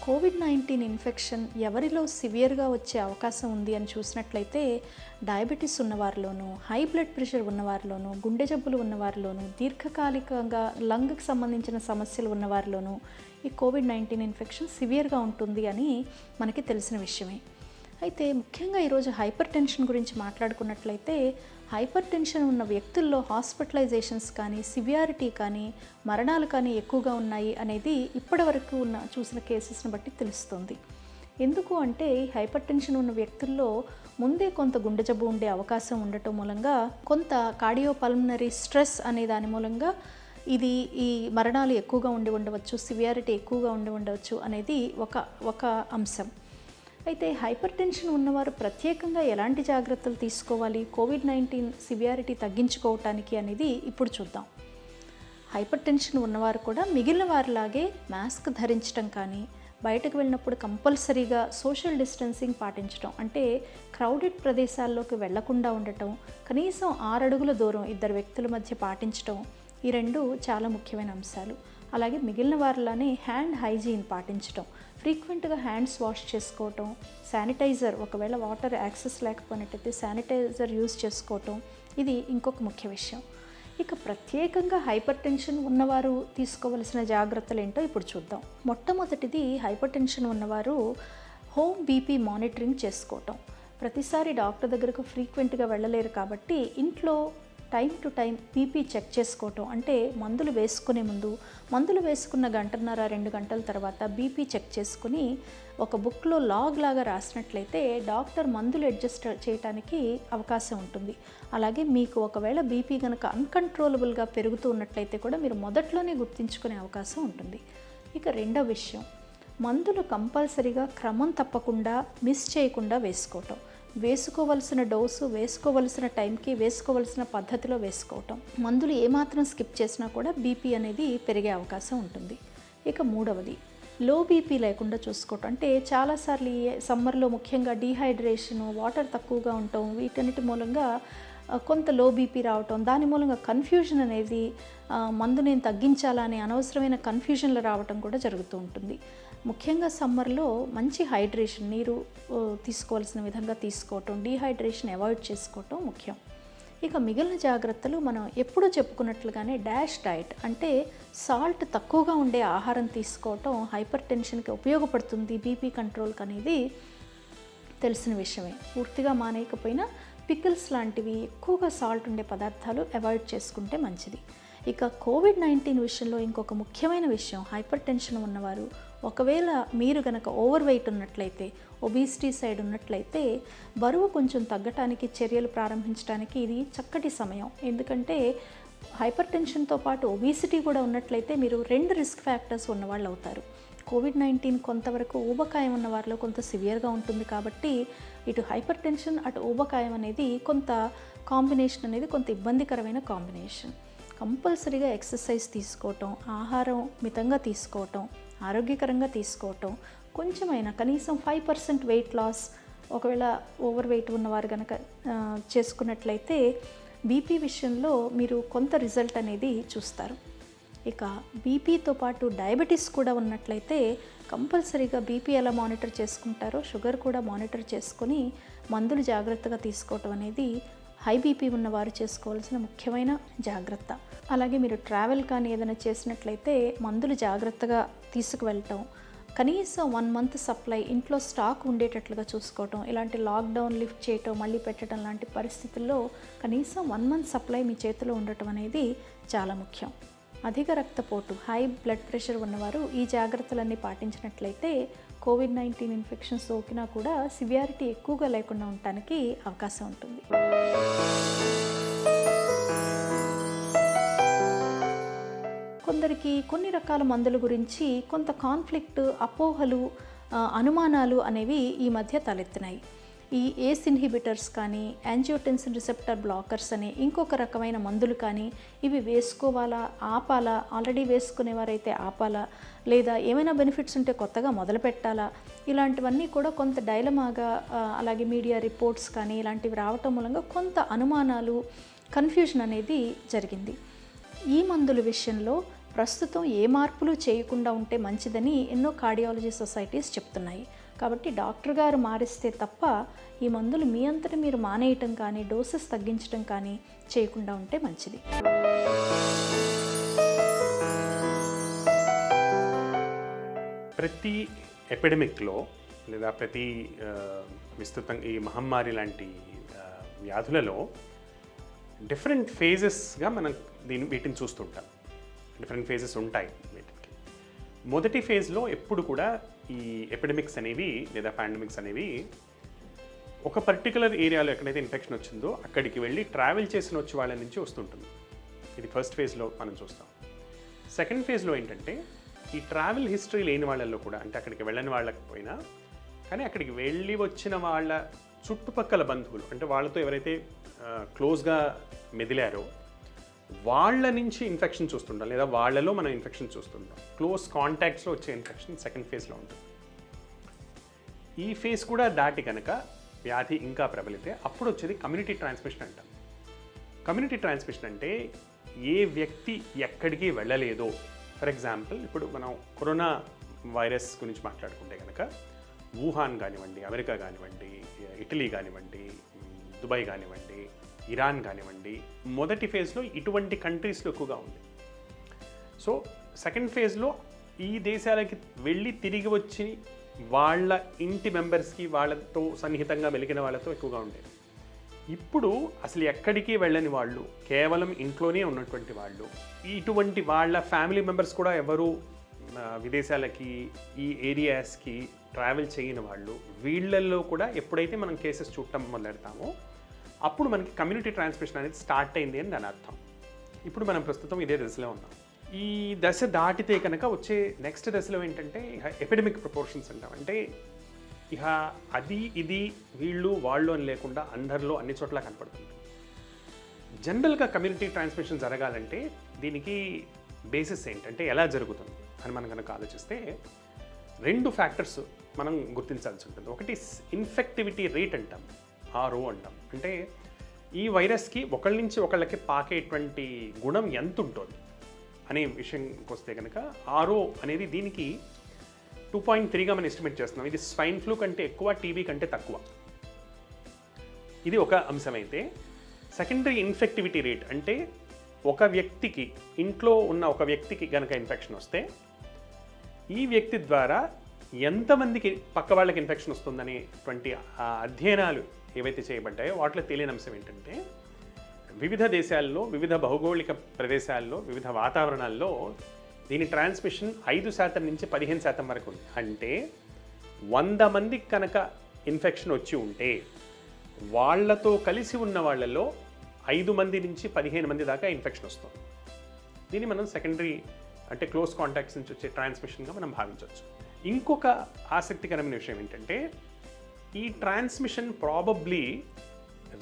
COVID-19 infection ఎవరిలో సివియర్గా వచ్చే అవకాశం ఉంది అని చూసినట్లయితే డయాబెటీస్ ఉన్నవారిలోనూ, హై బ్లడ్ ప్రెషర్ ఉన్నవారిలోనూ, గుండె జబ్బులు ఉన్నవారిలోనూ, దీర్ఘకాలికంగా లంగ్కి సంబంధించిన సమస్యలు ఉన్నవారిలోనూ ఈ కోవిడ్-19 ఇన్ఫెక్షన్ సివియర్గా ఉంటుంది అని మనకి తెలిసిన విషయమే. అయితే ముఖ్యంగా ఈరోజు హైపర్ టెన్షన్ గురించి మాట్లాడుకున్నట్లయితే హైపర్ టెన్షన్ ఉన్న వ్యక్తుల్లో హాస్పిటలైజేషన్స్ కానీ, సివియారిటీ కానీ, మరణాలు కానీ ఎక్కువగా ఉన్నాయి అనేది ఇప్పటి వరకు చూసిన కేసెస్ని బట్టి తెలుస్తుంది. ఎందుకు అంటే హైపర్ టెన్షన్ ఉన్న వ్యక్తుల్లో ముందే కొంత గుండె జబ్బు ఉండే అవకాశం ఉండటం మూలంగా, కొంత కార్డియోపల్మనరీ స్ట్రెస్ అనే దాని మూలంగా ఈ మరణాలు ఎక్కువగా ఉండవచ్చు, సివియారిటీ ఎక్కువగా ఉండవచ్చు అనేది ఒక అంశం. అయితే హైపర్ టెన్షన్ ఉన్నవారు ప్రత్యేకంగా ఎలాంటి జాగ్రత్తలు తీసుకోవాలి కోవిడ్-19 సివియారిటీ తగ్గించుకోవటానికి అనేది ఇప్పుడు చూద్దాం. హైపర్ టెన్షన్ ఉన్నవారు కూడా మిగిలిన వారిలాగే మాస్క్ ధరించడం కానీ, బయటకు వెళ్ళినప్పుడు కంపల్సరీగా సోషల్ డిస్టెన్సింగ్ పాటించడం, అంటే క్రౌడెడ్ ప్రదేశాల్లోకి వెళ్లకుండా ఉండటం, కనీసం 6 అడుగుల దూరం 2 వ్యక్తుల మధ్య పాటించడం, ఈ 2 చాలా ముఖ్యమైన అంశాలు. అలాగే మిగిలిన వారిలానే హ్యాండ్ హైజీన్ పాటించడం, ఫ్రీక్వెంట్గా హ్యాండ్స్ వాష్ చేసుకోవటం, శానిటైజర్ ఒకవేళ వాటర్ యాక్సెస్ లేకపోయినట్టయితే శానిటైజర్ యూజ్ చేసుకోవటం, ఇది ఇంకొక ముఖ్య విషయం. ఇక ప్రత్యేకంగా హైపర్ టెన్షన్ ఉన్నవారు తీసుకోవలసిన జాగ్రత్తలు ఏంటో ఇప్పుడు చూద్దాం. మొట్టమొదటిది, హైపర్ టెన్షన్ ఉన్నవారు హోమ్ బీపీ మానిటరింగ్ చేసుకోవటం. ప్రతిసారి డాక్టర్ దగ్గరకు ఫ్రీక్వెంట్గా వెళ్ళలేరు కాబట్టి ఇంట్లో time to time BP check చేసుకోవటం, అంటే మందులు వేసుకునే ముందు, మందులు వేసుకున్న గంటన్నర 2 గంటల తర్వాత బీపీ చెక్ చేసుకుని ఒక బుక్లో లాగ్ లాగా రాసినట్లయితే డాక్టర్ మందులు అడ్జస్ట్ చేయడానికి అవకాశం ఉంటుంది. అలాగే మీకు ఒకవేళ బీపీ కనుక అన్కంట్రోలబుల్గా పెరుగుతూ ఉన్నట్లయితే కూడా మీరు మొదట్లోనే గుర్తించుకునే అవకాశం ఉంటుంది. ఇక రెండవ విషయం, మందులు కంపల్సరీగా క్రమం తప్పకుండా మిస్ చేయకుండా వేసుకోవటం. వేసుకోవలసిన డోసు వేసుకోవలసిన టైంకి వేసుకోవలసిన పద్ధతిలో వేసుకోవటం. మందులు ఏమాత్రం స్కిప్ చేసినా కూడా బీపీ అనేది పెరిగే అవకాశం ఉంటుంది. ఇక మూడవది, లో బీపీ లేకుండా చూసుకోవటం. అంటే చాలాసార్లు ఈ సమ్మర్లో ముఖ్యంగా డీహైడ్రేషను, వాటర్ తక్కువగా ఉండటం, వీటన్నిటి మూలంగా కొంత లో బీపీ రావటం, దాని మూలంగా కన్ఫ్యూజన్ అనేది మందు నేను తగ్గించాలా అనే అనవసరమైన కన్ఫ్యూజన్లు రావటం కూడా జరుగుతూ ఉంటుంది. ముఖ్యంగా సమ్మర్లో మంచి హైడ్రేషన్, నీరు తీసుకోవాల్సిన విధంగా తీసుకోవటం, డీహైడ్రేషన్ అవాయిడ్ చేసుకోవటం ముఖ్యం. ఇక మిగిలిన జాగ్రత్తలు మనం ఎప్పుడూ చెప్పుకున్నట్లుగానే డాష్ డైట్, అంటే సాల్ట్ తక్కువగా ఉండే ఆహారం తీసుకోవటం హైపర్ టెన్షన్కి ఉపయోగపడుతుంది, బీపీ కంట్రోల్కి అనేది తెలిసిన విషయమే. పూర్తిగా మానేయకపోయినా పికిల్స్ లాంటివి ఎక్కువగా సాల్ట్ ఉండే పదార్థాలు అవాయిడ్ చేసుకుంటే మంచిది. ఇక కోవిడ్-19 విషయంలో ఇంకొక ముఖ్యమైన విషయం, హైపర్ టెన్షన్ ఉన్నవారు ఒకవేళ మీరు గనక ఓవర్ వెయిట్ ఉన్నట్లయితే, ఒబిసిటీ సైడ్ ఉన్నట్లయితే బరువు కొంచెం తగ్గటానికి చర్యలు ప్రారంభించడానికి ఇది చక్కటి సమయం. ఎందుకంటే హైపర్ టెన్షన్తో పాటు ఒబిసిటీ కూడా ఉన్నట్లయితే మీరు 2 రిస్క్ ఫ్యాక్టర్స్ ఉన్నవాళ్ళు అవుతారు. కోవిడ్-19 కొంతవరకు ఊబకాయం ఉన్న వారిలో కొంత సివియర్గా ఉంటుంది కాబట్టి ఇటు హైపర్ టెన్షన్ అటు ఊబకాయం అనేది కొంత కాంబినేషన్ అనేది కొంత ఇబ్బందికరమైన కాంబినేషన్. కంపల్సరీగా ఎక్సర్సైజ్ తీసుకోవటం, ఆహారం మితంగా తీసుకోవటం, ఆరోగ్యకరంగా తీసుకోవటం, కొంచెమైనా కనీసం 5% వెయిట్ లాస్ ఒకవేళ ఓవర్ వెయిట్ ఉన్నవారు కనుక చేసుకున్నట్లయితే బీపీ విషయంలో మీరు కొంత రిజల్ట్ అనేది చూస్తారు. ఇక బీపీతో పాటు డయాబెటీస్ కూడా ఉన్నట్లయితే కంపల్సరీగా బీపీ ఎలా మానిటర్ చేసుకుంటారో షుగర్ కూడా మానిటర్ చేసుకొని మందులు జాగ్రత్తగా తీసుకోవటం అనేది హై బీపీ ఉన్నవారు చేసుకోవాల్సిన ముఖ్యమైన జాగ్రత్త. అలాగే మీరు ట్రావెల్ కానీ ఏదైనా చేసినట్లయితే మందులు జాగ్రత్తగా తీసుకువెళ్ళటం, కనీసం 1 మంత్ సప్లై ఇంట్లో స్టాక్ ఉండేటట్లుగా చూసుకోవటం, ఇలాంటి లాక్డౌన్ లిఫ్ట్ చేయటం మళ్ళీ పెట్టడం లాంటి పరిస్థితుల్లో కనీసం 1 మంత్ సప్లై మీ చేతిలో ఉండటం అనేది చాలా ముఖ్యం. అధిక రక్తపోటు, హై బ్లడ్ ప్రెషర్ ఉన్నవారు ఈ జాగ్రత్తలన్నీ పాటించినట్లయితే కోవిడ్-19 ఇన్ఫెక్షన్ సోకినా కూడా సివియారిటీ ఎక్కువగా లేకుండా ఉండటానికి అవకాశం ఉంటుంది. కొందరికి కొన్ని రకాల మందుల గురించి కొంత కాన్ఫ్లిక్ట్, అపోహలు, అనుమానాలు అనేవి ఈ మధ్య తలెత్తినాయి. ఈ ఏస్ ఇన్హిబిటర్స్ కానీ, యాంజియోటెన్సిన్ రిసెప్టర్ బ్లాకర్స్ అనే ఇంకొక రకమైన మందులు కానీ ఇవి వేసుకోవాలా, ఆపాలా, ఆల్రెడీ వేసుకునేవారైతే ఆపాలా, లేదా ఏమైనా బెనిఫిట్స్ ఉంటే కొత్తగా మొదలు పెట్టాలా, ఇలాంటివన్నీ కూడా కొంత డైలమాగా, అలాగే మీడియా రిపోర్ట్స్ కానీ ఇలాంటివి రావటం మూలంగా కొంత అనుమానాలు, కన్ఫ్యూజన్ అనేది జరిగింది. ఈ మందుల విషయంలో ప్రస్తుతం ఏ మార్పులు చేయకుండా ఉంటే మంచిదని ఎన్నో కార్డియాలజీ సొసైటీస్ చెప్తున్నాయి. కాబట్టి డాక్టర్ గారు మారిస్తే తప్ప ఈ మందులు మీ అంతటా మీరు మానేయటం కానీ, డోసెస్ తగ్గించడం కానీ చేయకుండా ఉంటే మంచిది. ప్రతి ఎపిడమిక్లో లేదా ప్రతి విస్తృతంగా ఈ మహమ్మారి లాంటి వ్యాధులలో డిఫరెంట్ ఫేజెస్గా మనం వీటిని చూస్తుంటాం. డిఫరెంట్ ఫేజెస్ ఉంటాయి వీటికి. మొదటి ఫేజ్లో ఎప్పుడు కూడా ఈ ఎపిడమిక్స్ అనేవి లేదా పాండమిక్స్ అనేవి ఒక పర్టికులర్ ఏరియాలో ఎక్కడైతే ఇన్ఫెక్షన్ వచ్చిందో అక్కడికి వెళ్ళి ట్రావెల్ చేసిన వచ్చే వాళ్ళ నుంచి వస్తుంటుంది. ఇది ఫస్ట్ ఫేజ్లో మనం చూస్తాం. సెకండ్ ఫేజ్లో ఏంటంటే ఈ ట్రావెల్ హిస్టరీ లేని వాళ్ళల్లో కూడా, అంటే అక్కడికి వెళ్ళని వాళ్ళకపోయినా కానీ అక్కడికి వెళ్ళి వచ్చిన వాళ్ళ చుట్టుపక్కల బంధువులు, అంటే వాళ్ళతో ఎవరైతే క్లోజ్గా మెదిలారో వాళ్ళ నుంచి ఇన్ఫెక్షన్ చూస్తుంటాం, లేదా వాళ్ళలో మనం ఇన్ఫెక్షన్ చూస్తుంటాం. క్లోజ్ కాంటాక్ట్స్లో వచ్చే ఇన్ఫెక్షన్ సెకండ్ ఫేజ్లో ఉంటుంది. ఈ ఫేజ్ కూడా దాటి కనుక వ్యాధి ఇంకా ప్రబలితే అప్పుడు వచ్చేది కమ్యూనిటీ ట్రాన్స్మిషన్ అంటాం. కమ్యూనిటీ ట్రాన్స్మిషన్ అంటే ఏ వ్యక్తి ఎక్కడికి వెళ్ళలేదో, ఫర్ ఎగ్జాంపుల్ ఇప్పుడు మనం కరోనా వైరస్ గురించి మాట్లాడుకుంటే కనుక వుహాన్ కానివ్వండి, అమెరికా కానివ్వండి, ఇటలీ కానివ్వండి, దుబాయ్ కానివ్వండి, ఇరాన్ కానివ్వండి, మొదటి ఫేజ్లో ఇటువంటి కంట్రీస్లో ఎక్కువగా ఉంది. సో సెకండ్ ఫేజ్లో ఈ దేశాలకి వెళ్ళి తిరిగి వచ్చి వాళ్ళ ఇంటి మెంబర్స్కి, వాళ్ళతో సన్నిహితంగా మెలిగిన వాళ్ళతో ఎక్కువగా ఉండేది. ఇప్పుడు అసలు ఎక్కడికి వెళ్ళని వాళ్ళు, కేవలం ఇంట్లోనే ఉన్నటువంటి వాళ్ళు, ఇటువంటి వాళ్ళ ఫ్యామిలీ మెంబర్స్ కూడా ఎవరు విదేశాలకి, ఈ ఏరియాస్కి ట్రావెల్ చేయని వాళ్ళు, వీళ్ళల్లో కూడా ఎప్పుడైతే మనం కేసెస్ చూడటం మొదలెడతామో అప్పుడు మనకి కమ్యూనిటీ ట్రాన్స్మిషన్ అనేది స్టార్ట్ అయింది అని దాని అర్థం. ఇప్పుడు మనం ప్రస్తుతం ఇదే దశలో ఉన్నాం. ఈ దశ దాటితే కనుక వచ్చే నెక్స్ట్ దశలో ఏంటంటే ఎపిడమిక్ ప్రపోర్షన్స్ అంటాం. అంటే ఇక అది ఇది వీళ్ళు వాళ్ళు అని లేకుండా అందరిలో అన్ని చోట్ల కనపడుతుంది. జనరల్గా కమ్యూనిటీ ట్రాన్స్మిషన్ జరగాలంటే దీనికి బేసిస్ ఏంటంటే ఎలా జరుగుతుంది అని మనం కనుక ఆలోచిస్తే 2 ఫ్యాక్టర్స్ మనం గుర్తించాల్సి ఉంటుంది. ఒకటి ఇన్ఫెక్టివిటీ రేట్ అంటాం, RO అంటాం. అంటే ఈ వైరస్కి ఒకళ్ళ నుంచి ఒకళ్ళకి పాకేటువంటి గుణం ఎంత ఉంటుంది అనే విషయంకి వస్తే కనుక RO అనేది దీనికి 2.3గా మనం ఎస్టిమేట్ చేస్తున్నాం. ఇది స్వైన్ ఫ్లూ కంటే ఎక్కువ, టీబీ కంటే తక్కువ. ఇది ఒక అంశమైతే, సెకండరీ ఇన్ఫెక్టివిటీ రేట్ అంటే ఒక వ్యక్తికి, ఇంట్లో ఉన్న ఒక వ్యక్తికి కనుక ఇన్ఫెక్షన్ వస్తే ఈ వ్యక్తి ద్వారా ఎంతమందికి పక్క వాళ్ళకి ఇన్ఫెక్షన్ వస్తుందనేటువంటి అధ్యయనాలు ఏవైతే చేయబడ్డాయో వాటిలో తెలియని అంశం ఏంటంటే వివిధ దేశాల్లో, వివిధ భౌగోళిక ప్రదేశాల్లో, వివిధ వాతావరణాల్లో దీని ట్రాన్స్మిషన్ 5% నుంచి 15% వరకు ఉంది. అంటే 100 మందికి కనుక ఇన్ఫెక్షన్ వచ్చి ఉంటే వాళ్లతో కలిసి ఉన్న వాళ్ళలో 5 మంది నుంచి 15 మంది దాకా ఇన్ఫెక్షన్ వస్తుంది. దీన్ని మనం సెకండరీ అంటే క్లోజ్ కాంటాక్ట్స్ నుంచి వచ్చే ట్రాన్స్మిషన్గా మనం భావించవచ్చు. ఇంకొక ఆసక్తికరమైన విషయం ఏంటంటే ఈ ట్రాన్స్మిషన్ ప్రాబబ్లీ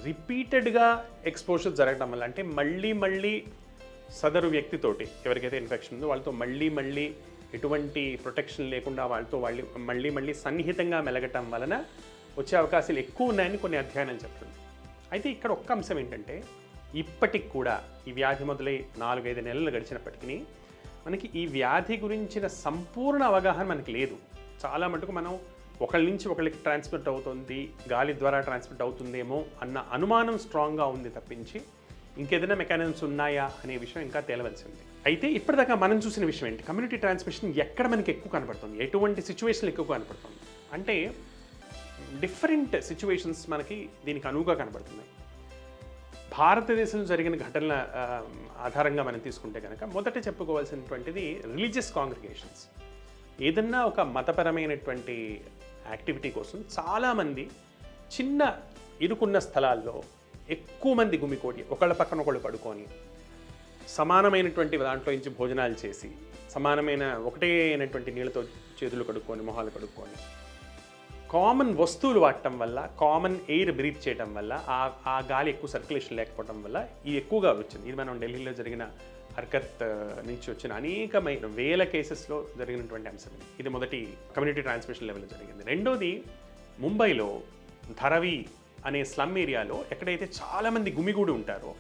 రిపీటెడ్గా ఎక్స్పోజర్ జరగడం వల్ల, అంటే మళ్ళీ సదరు వ్యక్తితోటి ఎవరికైతే ఇన్ఫెక్షన్ ఉందో వాళ్ళతో మళ్ళీ ఎటువంటి ప్రొటెక్షన్ లేకుండా వాళ్ళతో మళ్ళీ సన్నిహితంగా మెలగటం వలన వచ్చే అవకాశాలు ఎక్కువ ఉన్నాయని కొన్ని అధ్యయనాలు చెప్తుంది. అయితే ఇక్కడ ఒక్క అంశం ఏంటంటే ఇప్పటికి కూడా ఈ వ్యాధి మొదలై 4-5 నెలలు గడిచినప్పటికీ మనకి ఈ వ్యాధి గురించిన సంపూర్ణ అవగాహన మనకి లేదు. చాలా మటుకు మనం ఒకళ్ళ నుంచి ఒకళ్ళకి ట్రాన్స్మిట్ అవుతుంది, గాలి ద్వారా ట్రాన్స్మిట్ అవుతుందేమో అన్న అనుమానం స్ట్రాంగ్గా ఉంది తప్పించి ఇంకేదైనా మెకానిజమ్స్ ఉన్నాయా అనే విషయం ఇంకా తేలవలసింది. అయితే ఇప్పటిదాకా మనం చూసిన విషయం ఏంటి, కమ్యూనిటీ ట్రాన్స్మిషన్ ఎక్కడ మనకి ఎక్కువ కనపడుతుంది, ఎటువంటి సిచ్యువేషన్లు ఎక్కువ కనపడుతుంది అంటే డిఫరెంట్ సిచ్యువేషన్స్ మనకి దీనికి అనువుగా కనబడుతున్నాయి. భారతదేశంలో జరిగిన ఘటనల ఆధారంగా మనం తీసుకుంటే కనుక మొదట చెప్పుకోవాల్సినటువంటిది రిలీజియస్ కాంగ్రిగేషన్స్. ఏదన్నా ఒక మతపరమైనటువంటి యాక్టివిటీ కోసం చాలామంది చిన్న ఇరుకున్న స్థలాల్లో ఎక్కువ మంది గుమికోటి ఒకళ్ళ పక్కన ఒకళ్ళు పడుకొని సమానమైనటువంటి దాంట్లో నుంచి భోజనాలు చేసి సమానమైన ఒకటే అయినటువంటి నీళ్ళతో చేతులు కడుక్కొని మొహాలు కడుక్కొని కామన్ వస్తువులు వాడటం వల్ల, కామన్ ఎయిర్ బ్రీత్ చేయడం వల్ల, ఆ గాలి ఎక్కువ సర్క్యులేషన్ లేకపోవడం వల్ల ఇది ఎక్కువగా వచ్చింది. ఇది మనం ఢిల్లీలో జరిగిన హర్కత్ నుంచి వచ్చిన అనేకమైన వేల కేసెస్లో జరిగినటువంటి అంశం. ఇది మొదటి కమ్యూనిటీ ట్రాన్స్మిషన్ లెవెల్లో జరిగింది. రెండోది ముంబైలో ధరవి అనే స్లమ్ ఏరియాలో ఎక్కడైతే చాలామంది గుమిగూడి ఉంటారో,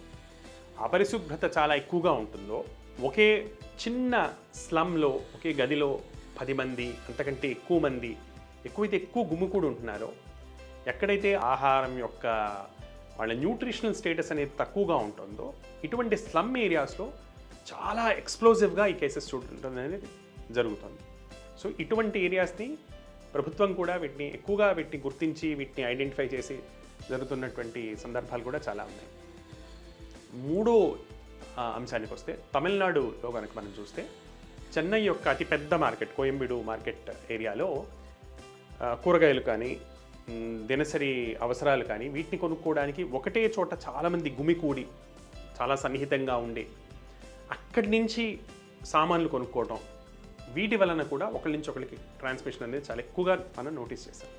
అపరిశుభ్రత చాలా ఎక్కువగా ఉంటుందో, ఒకే చిన్న స్లమ్లో ఒకే గదిలో 10 మంది అంతకంటే ఎక్కువ మంది ఎక్కువైతే ఎక్కువ గుమికూడి ఉంటున్నారో, ఎక్కడైతే ఆహారం యొక్క వాళ్ళ న్యూట్రిషనల్ స్టేటస్ అనేది తక్కువగా ఉంటుందో ఇటువంటి స్లమ్ ఏరియాస్లో చాలా ఎక్స్ప్లోజివ్గా ఈ కేసెస్ చూడటం అనేది జరుగుతుంది. సో ఇటువంటి ఏరియాస్ని ప్రభుత్వం కూడా వీటిని గుర్తించి వీటిని ఐడెంటిఫై చేసి జరుగుతున్నటువంటి సందర్భాలు కూడా చాలా ఉన్నాయి. మూడో అంశానికి వస్తే తమిళనాడులో కనుక మనం చూస్తే చెన్నై యొక్క అతిపెద్ద మార్కెట్ కోయంబేడు మార్కెట్ ఏరియాలో కూరగాయలు కానీ దినసరి అవసరాలు కానీ వీటిని కొనుక్కోవడానికి ఒకటే చోట చాలామంది గుమికూడి చాలా సన్నిహితంగా ఉండి అక్కడి నుంచి సామాన్లు కొనుక్కోవడం, వీటి వలన కూడా ఒకరి నుంచి ఒకరికి ట్రాన్స్మిషన్ అనేది చాలా ఎక్కువగా మనం నోటీస్ చేస్తాం.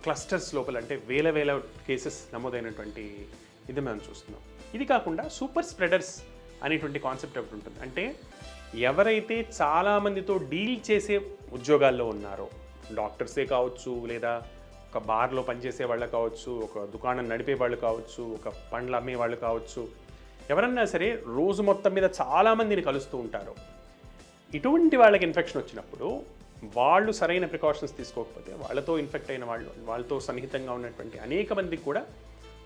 క్లస్టర్స్ లోపల అంటే వేల కేసెస్ నమోదైనటువంటి ఇది మనం చూస్తున్నాం. ఇది కాకుండా సూపర్ స్ప్రెడర్స్ అనేటువంటి కాన్సెప్ట్ ఒకటి ఉంటుంది. అంటే ఎవరైతే చాలామందితో డీల్ చేసే ఉద్యోగాల్లో ఉన్నారో, డాక్టర్సే కావచ్చు, లేదా ఒక బార్లో పనిచేసే వాళ్ళు కావచ్చు, ఒక దుకాణం నడిపే వాళ్ళు కావచ్చు, ఒక పండ్లు అమ్మే వాళ్ళు కావచ్చు, ఎవరన్నా సరే రోజు మొత్తం మీద చాలామందిని కలుస్తూ ఉంటారు. ఇటువంటి వాళ్ళకి ఇన్ఫెక్షన్ వచ్చినప్పుడు వాళ్ళు సరైన ప్రికాషన్స్ తీసుకోకపోతే వాళ్ళతో ఇన్ఫెక్ట్ అయిన వాళ్ళతో సన్నిహితంగా ఉన్నటువంటి అనేక మందికి కూడా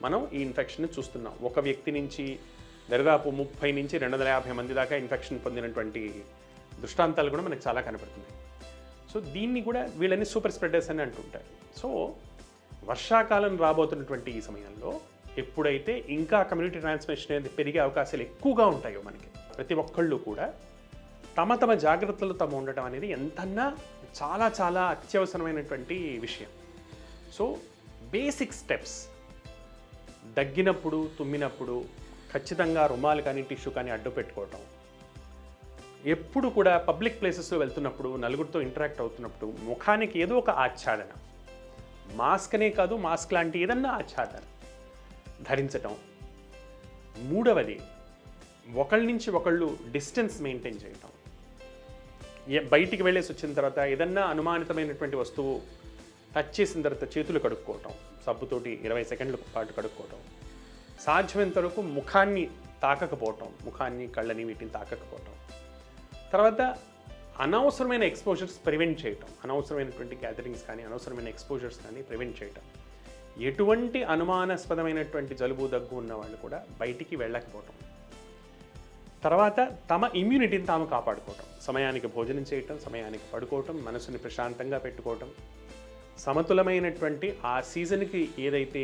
మనం ఈ ఇన్ఫెక్షన్ చూస్తున్నాం. ఒక వ్యక్తి నుంచి దాదాపు 30 నుంచి 250 మంది దాకా ఇన్ఫెక్షన్ పొందినటువంటి దృష్టాంతాలు కూడా మనకు చాలా కనపడుతున్నాయి. సో దీన్ని కూడా వీళ్ళని సూపర్ స్ప్రెడర్స్ అని అంటుంటారు. సో వర్షాకాలం రాబోతున్నటువంటి ఈ సమయంలో ఎప్పుడైతే ఇంకా కమ్యూనిటీ ట్రాన్స్మిషన్ అనేది పెరిగే అవకాశాలు ఎక్కువగా ఉంటాయో మనకి ప్రతి ఒక్కళ్ళు కూడా తమ తమ జాగ్రత్తలు తమ ఉండటం అనేది ఎంతన్నా చాలా చాలా అత్యవసరమైనటువంటి విషయం. సో బేసిక్ స్టెప్స్, దగ్గినప్పుడు తుమ్మినప్పుడు ఖచ్చితంగా రుమాలు కానీ టిష్యూ కానీ అడ్డు పెట్టుకోవటం, ఎప్పుడు కూడా పబ్లిక్ ప్లేసెస్లో వెళ్తున్నప్పుడు నలుగురితో ఇంటరాక్ట్ అవుతున్నప్పుడు ముఖానికి ఏదో ఒక ఆచ్ఛాదన, మాస్క్ అనే కాదు మాస్క్ లాంటి ఏదన్నా ఆచ్ఛాదన ధరించటం. మూడవది, ఒకళ్ళ నుంచి ఒకళ్ళు డిస్టెన్స్ మెయింటైన్ చేయటం. బయటికి వెళ్ళేసి వచ్చిన తర్వాత ఏదన్నా అనుమానితమైనటువంటి వస్తువు టచ్ చేసిన తర్వాత చేతులు కడుక్కోవటం, సబ్బుతోటి 20 సెకండ్ల పాటు కడుక్కోవటం. సాధ్యమైనంత వరకు ముఖాన్ని తాకకపోవటం, ముఖాన్ని కళ్ళని వీటిని తాకకపోవటం. తర్వాత అనవసరమైన ఎక్స్పోజర్స్ ప్రివెంట్ చేయటం, అనవసరమైనటువంటి గ్యాదరింగ్స్ కానీ అనవసరమైన ఎక్స్పోజర్స్ కానీ ప్రివెంట్ చేయటం. ఎటువంటి అనుమానాస్పదమైనటువంటి జలుబు దగ్గు ఉన్న వాళ్ళు కూడా బయటికి వెళ్ళకపోవటం. తర్వాత తమ ఇమ్యూనిటీని తాము కాపాడుకోవటం, సమయానికి భోజనం చేయటం, సమయానికి పడుకోవటం, మనసుని ప్రశాంతంగా పెట్టుకోవటం, సమతులమైనటువంటి ఆ సీజన్కి ఏదైతే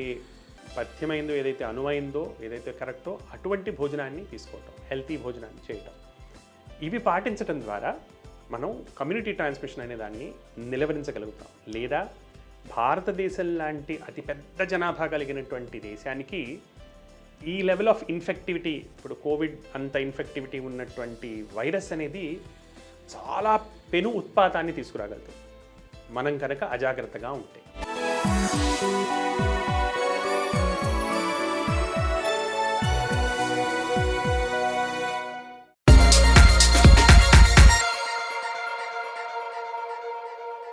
పథ్యమైందో, ఏదైతే అనువైందో, ఏదైతే కరెక్టో అటువంటి భోజనాన్ని తీసుకోవటం, హెల్తీ భోజనాన్ని చేయటం. ఇవి పాటించడం ద్వారా మనం కమ్యూనిటీ ట్రాన్స్మిషన్ అనే దాన్ని నిలవరించగలుగుతాం. లేదా భారతదేశం లాంటి అతిపెద్ద జనాభా కలిగినటువంటి దేశానికి ఈ లెవెల్ ఆఫ్ ఇన్ఫెక్టివిటీ, ఇప్పుడు కోవిడ్ అంత ఇన్ఫెక్టివిటీ ఉన్నటువంటి వైరస్ అనేది చాలా పెను ఉత్పాతాన్ని తీసుకురాగలుగుతుంది మనం కనుక అజాగ్రత్తగా ఉంటే.